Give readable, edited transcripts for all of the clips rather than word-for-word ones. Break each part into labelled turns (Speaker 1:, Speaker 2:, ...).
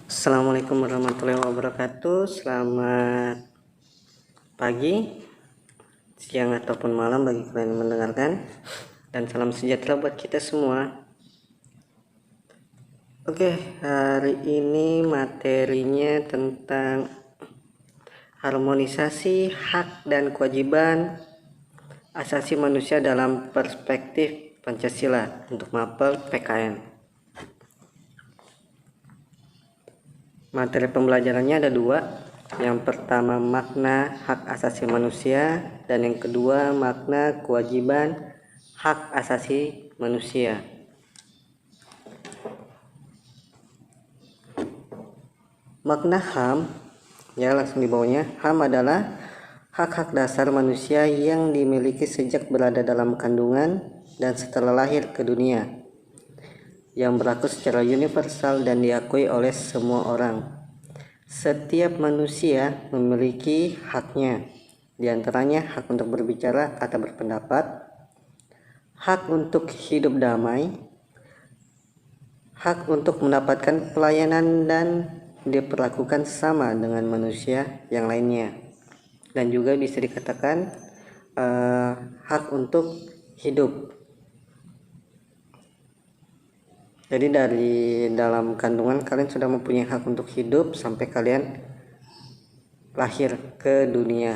Speaker 1: Assalamualaikum warahmatullahi wabarakatuh. Selamat pagi, siang ataupun malam bagi kalian yang mendengarkan, dan salam sejahtera buat kita semua. Oke, hari ini materinya tentang harmonisasi hak dan kewajiban asasi manusia dalam perspektif Pancasila untuk mapel PKN. Materi pembelajarannya ada dua. Yang pertama makna hak asasi manusia, dan yang kedua makna kewajiban hak asasi manusia. Makna HAM, ya langsung di bawahnya. HAM adalah hak-hak dasar manusia yang dimiliki sejak berada dalam kandungan dan setelah lahir ke dunia, yang berlaku secara universal dan diakui oleh semua orang. Setiap manusia memiliki haknya, diantaranya hak untuk berbicara atau berpendapat, hak untuk hidup damai, hak untuk mendapatkan pelayanan dan diperlakukan sama dengan manusia yang lainnya, dan juga bisa dikatakan hak untuk hidup. Jadi dari dalam kandungan kalian sudah mempunyai hak untuk hidup sampai kalian lahir ke dunia.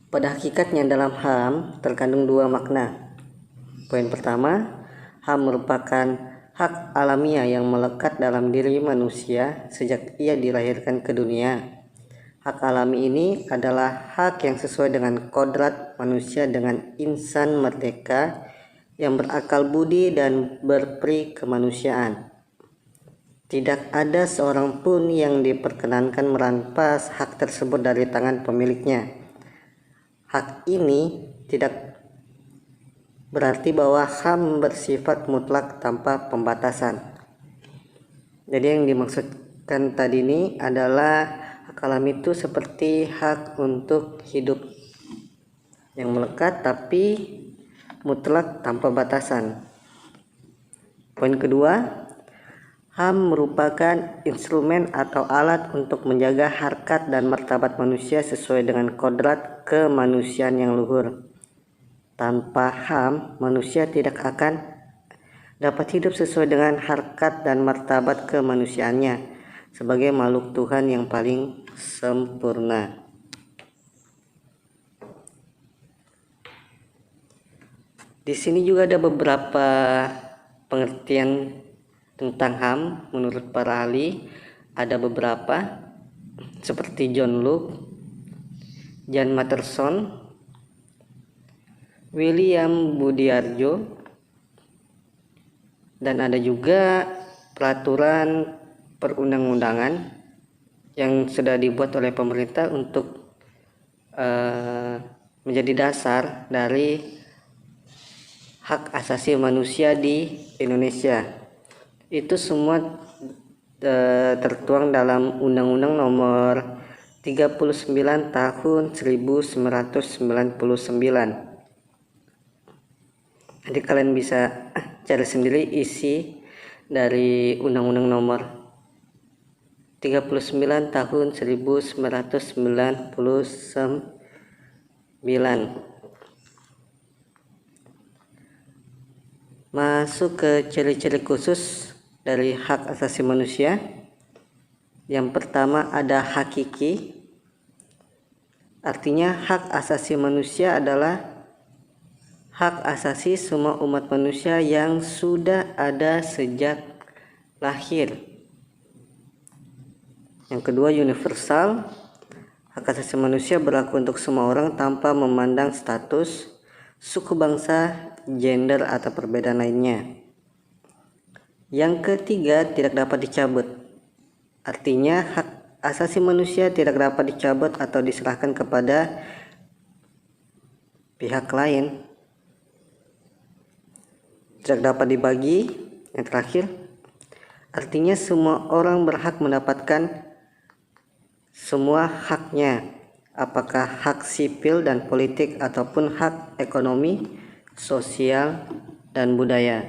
Speaker 1: Pada hakikatnya dalam HAM terkandung dua makna. Poin pertama, HAM merupakan hak alamiah yang melekat dalam diri manusia sejak ia dilahirkan ke dunia. Hak alami ini adalah hak yang sesuai dengan kodrat manusia dengan insan merdeka yang berakal budi dan berperi kemanusiaan. Tidak ada seorang pun yang diperkenankan merampas hak tersebut dari tangan pemiliknya. Hak ini tidak berarti bahwa HAM bersifat mutlak tanpa pembatasan. Jadi yang dimaksudkan tadi ini adalah hak alami itu seperti hak untuk hidup yang melekat tapi mutlak tanpa batasan. Poin kedua, HAM merupakan instrumen atau alat untuk menjaga harkat dan martabat manusia sesuai dengan kodrat kemanusiaan yang luhur. Tanpa HAM, manusia tidak akan dapat hidup sesuai dengan harkat dan martabat kemanusiaannya sebagai makhluk Tuhan yang paling sempurna. Di sini juga ada beberapa pengertian tentang HAM menurut para ahli. Ada beberapa seperti John Locke, Jan Matterson, William Budiarjo, dan ada juga peraturan perundang-undangan yang sudah dibuat oleh pemerintah untuk menjadi dasar dari hak asasi manusia di Indonesia. Itu semua tertuang dalam Undang-Undang Nomor 39 Tahun 1999. Jadi kalian bisa cari sendiri isi dari Undang-Undang Nomor 39 Tahun 1999. Masuk ke ciri-ciri khusus dari hak asasi manusia. Yang pertama ada hakiki. Artinya hak asasi manusia adalah hak asasi semua umat manusia yang sudah ada sejak lahir. Yang kedua universal. Hak asasi manusia berlaku untuk semua orang tanpa memandang status, suku bangsa, gender atau perbedaan lainnya. Yang ketiga tidak dapat dicabut. Artinya hak asasi manusia tidak dapat dicabut atau diserahkan kepada pihak lain. Tidak dapat dibagi. Yang terakhir, artinya semua orang berhak mendapatkan semua haknya, apakah hak sipil dan politik ataupun hak ekonomi, sosial, dan budaya.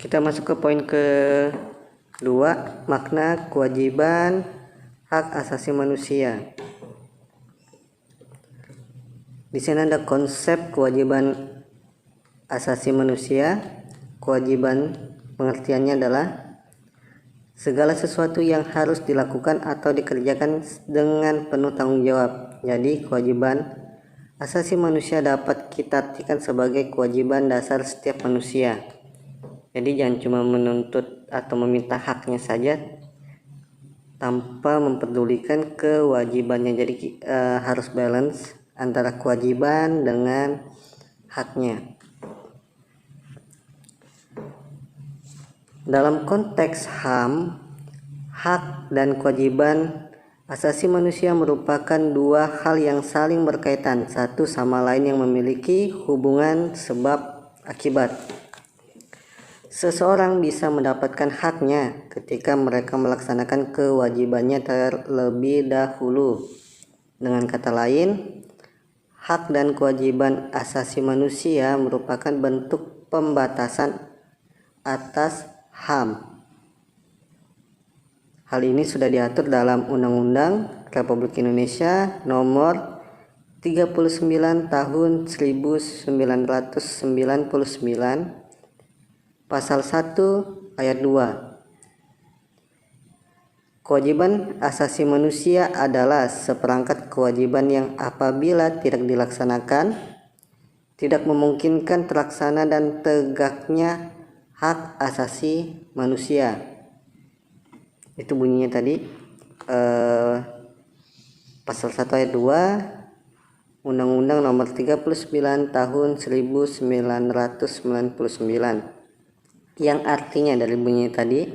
Speaker 1: Kita masuk ke poin kedua, makna kewajiban hak asasi manusia. Di sini ada konsep kewajiban asasi manusia. Kewajiban pengertiannya adalah segala sesuatu yang harus dilakukan atau dikerjakan dengan penuh tanggung jawab. Jadi kewajiban asasi manusia dapat kita artikan sebagai kewajiban dasar setiap manusia. Jadi jangan cuma menuntut atau meminta haknya saja tanpa memperdulikan kewajibannya. Jadi harus balance antara kewajiban dengan haknya. Dalam konteks HAM, hak dan kewajiban asasi manusia merupakan dua hal yang saling berkaitan satu sama lain yang memiliki hubungan sebab akibat. Seseorang bisa mendapatkan haknya ketika mereka melaksanakan kewajibannya terlebih dahulu. Dengan kata lain, hak dan kewajiban asasi manusia merupakan bentuk pembatasan atas HAM. Hal ini sudah diatur dalam Undang-Undang Republik Indonesia Nomor 39 Tahun 1999 Pasal 1 Ayat 2. Kewajiban asasi manusia adalah seperangkat kewajiban yang apabila tidak dilaksanakan, tidak memungkinkan terlaksana dan tegaknya hak asasi manusia. Itu bunyinya tadi Pasal 1 Ayat 2 Undang-Undang Nomor 39 Tahun 1999. Yang artinya dari bunyi tadi,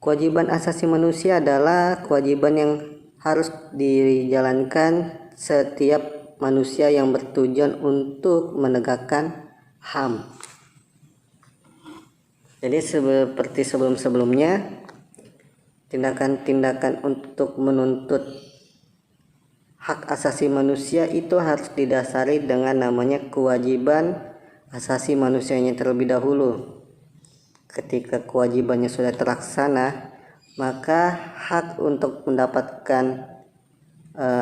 Speaker 1: kewajiban asasi manusia adalah kewajiban yang harus dijalankan setiap manusia yang bertujuan untuk menegakkan HAM. Jadi seperti sebelum-sebelumnya, tindakan-tindakan untuk menuntut hak asasi manusia itu harus didasari dengan namanya kewajiban asasi manusianya terlebih dahulu. Ketika kewajibannya sudah terlaksana, maka hak untuk mendapatkan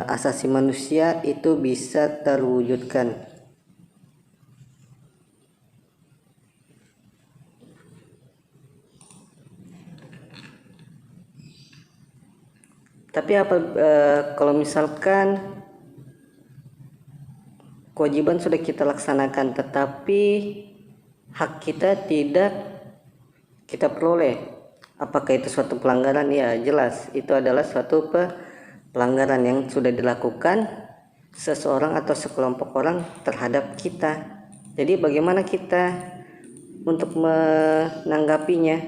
Speaker 1: asasi manusia itu bisa terwujudkan. Tapi kalau misalkan kewajiban sudah kita laksanakan tetapi hak kita tidak kita peroleh, apakah itu suatu pelanggaran? Ya jelas itu adalah suatu pelanggaran yang sudah dilakukan seseorang atau sekelompok orang terhadap kita. Jadi bagaimana kita untuk menanggapinya?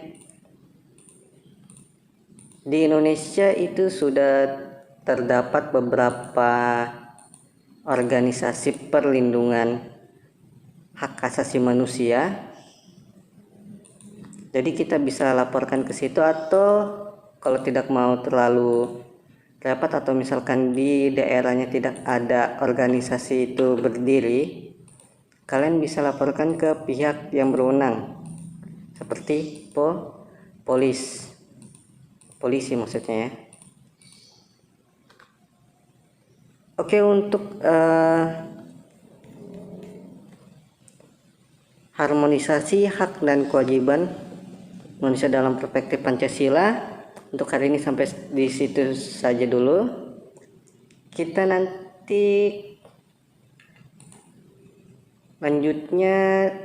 Speaker 1: Di Indonesia itu sudah terdapat beberapa organisasi perlindungan hak asasi manusia. Jadi kita bisa laporkan ke situ, atau kalau tidak mau terlalu repot atau misalkan di daerahnya tidak ada organisasi itu berdiri, kalian bisa laporkan ke pihak yang berwenang seperti polisi maksudnya ya. Oke, untuk harmonisasi hak dan kewajiban manusia dalam perspektif Pancasila, untuk hari ini sampai di situ saja dulu. Kita nanti lanjutnya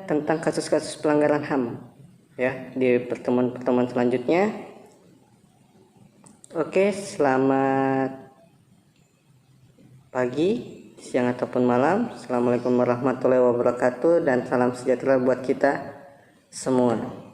Speaker 1: tentang kasus-kasus pelanggaran HAM ya di pertemuan-pertemuan selanjutnya. Oke, selamat pagi, siang ataupun malam. Assalamualaikum warahmatullahi wabarakatuh dan salam sejahtera buat kita semua.